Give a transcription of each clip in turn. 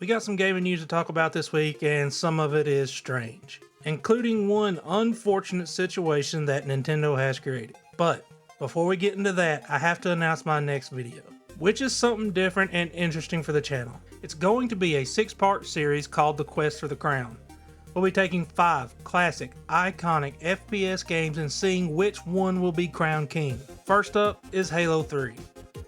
We got some gaming news to talk about this week, and some of it is strange, including one unfortunate situation that Nintendo has created. But before we get into that, I have to announce my next video, which is something different and interesting for the channel. It's going to be a 6-part series called The Quest for the Crown. We'll be taking 5 classic, iconic FPS games and seeing which one will be crowned king. First up is Halo 3,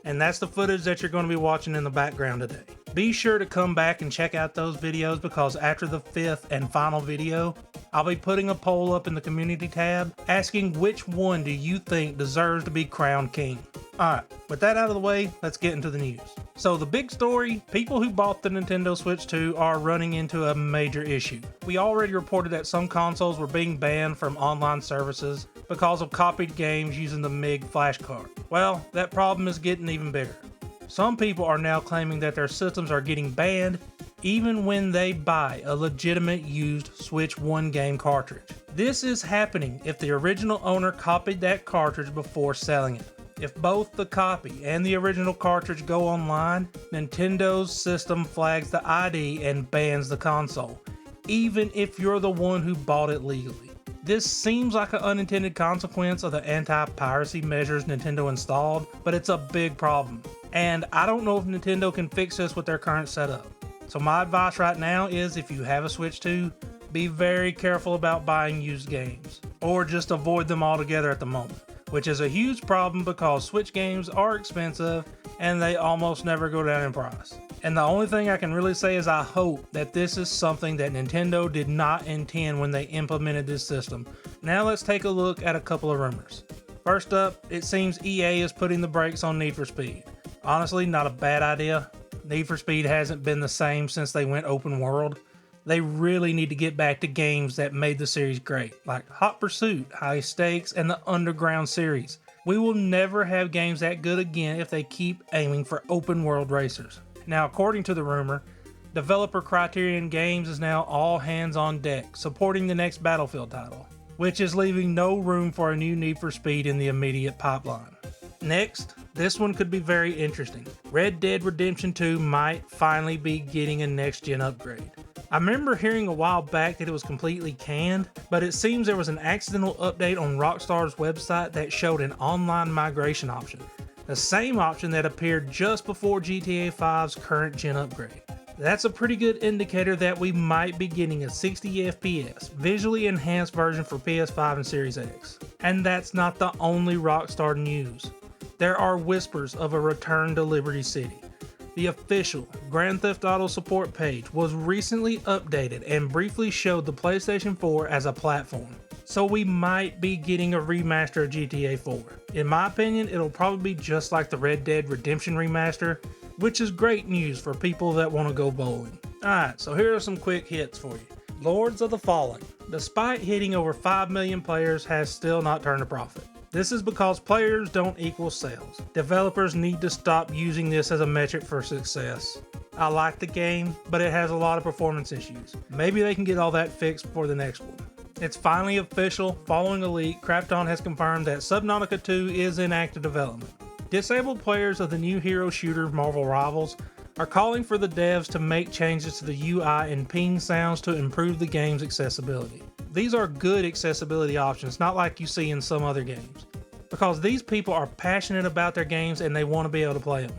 and that's the footage that you're going to be watching in the background today. Be sure to come back and check out those videos, because after the 5th and final video, I'll be putting a poll up in the community tab asking which one do you think deserves to be crowned king. Alright, with that out of the way, let's get into the news. So the big story, people who bought the Nintendo Switch 2 are running into a major issue. We already reported that some consoles were being banned from online services because of copied games using the MIG flash card. Well, that problem is getting even bigger. Some people are now claiming that their systems are getting banned even when they buy a legitimate used Switch 1 game cartridge. This is happening if the original owner copied that cartridge before selling it. If both the copy and the original cartridge go online, Nintendo's system flags the ID and bans the console, even if you're the one who bought it legally. This seems like an unintended consequence of the anti-piracy measures Nintendo installed, but it's a big problem. And I don't know if Nintendo can fix this with their current setup. So my advice right now is, if you have a Switch 2, be very careful about buying used games, or just avoid them altogether at the moment, which is a huge problem because Switch games are expensive and they almost never go down in price. And the only thing I can really say is I hope that this is something that Nintendo did not intend when they implemented this system. Now let's take a look at a couple of rumors. First up, it seems EA is putting the brakes on Need for Speed. Honestly, not a bad idea. Need for Speed hasn't been the same since they went open world. They really need to get back to games that made the series great, like Hot Pursuit, High Stakes, and the Underground series. We will never have games that good again if they keep aiming for open world racers. Now, according to the rumor, developer Criterion Games is now all hands on deck, supporting the next Battlefield title, which is leaving no room for a new Need for Speed in the immediate pipeline. Next, this one could be very interesting. Red Dead Redemption 2 might finally be getting a next-gen upgrade. I remember hearing a while back that it was completely canned, but it seems there was an accidental update on Rockstar's website that showed an online migration option. The same option that appeared just before GTA 5's current gen upgrade. That's a pretty good indicator that we might be getting a 60 FPS, visually enhanced version for PS5 and Series X. And that's not the only Rockstar news. There are whispers of a return to Liberty City. The official Grand Theft Auto support page was recently updated and briefly showed the PlayStation 4 as a platform. So we might be getting a remaster of GTA 4. In my opinion, it'll probably be just like the Red Dead Redemption remaster, which is great news for people that want to go bowling. Alright, so here are some quick hits for you. Lords of the Fallen, despite hitting over 5 million players, has still not turned a profit. This is because players don't equal sales. Developers need to stop using this as a metric for success. I like the game, but it has a lot of performance issues. Maybe they can get all that fixed before the next one. It's finally official. Following a leak, Krafton has confirmed that Subnautica 2 is in active development. Disabled players of the new hero shooter Marvel Rivals are calling for the devs to make changes to the UI and ping sounds to improve the game's accessibility. These are good accessibility options, not like you see in some other games, because these people are passionate about their games and they want to be able to play them.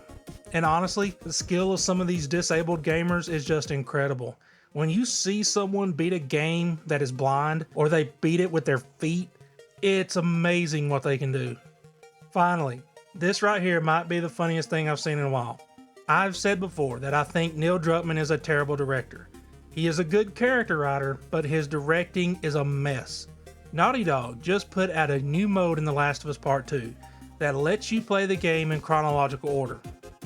And honestly, the skill of some of these disabled gamers is just incredible. When you see someone beat a game that is blind, or they beat it with their feet, it's amazing what they can do. Finally, this right here might be the funniest thing I've seen in a while. I've said before that I think Neil Druckmann is a terrible director. He is a good character writer, but his directing is a mess. Naughty Dog just put out a new mode in The Last of Us Part 2 that lets you play the game in chronological order,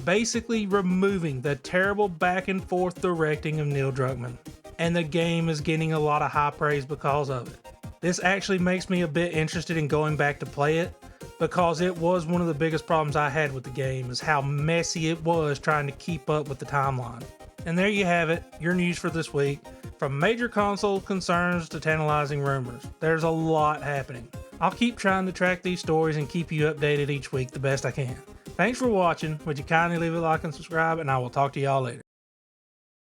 basically removing the terrible back and forth directing of Neil Druckmann. And the game is getting a lot of high praise because of it. This actually makes me a bit interested in going back to play it, because it was one of the biggest problems I had with the game, is how messy it was trying to keep up with the timeline. And there you have it, your news for this week. From major console concerns to tantalizing rumors, there's a lot happening. I'll keep trying to track these stories and keep you updated each week the best I can. Thanks for watching. Would you kindly leave a like and subscribe, and I will talk to y'all later.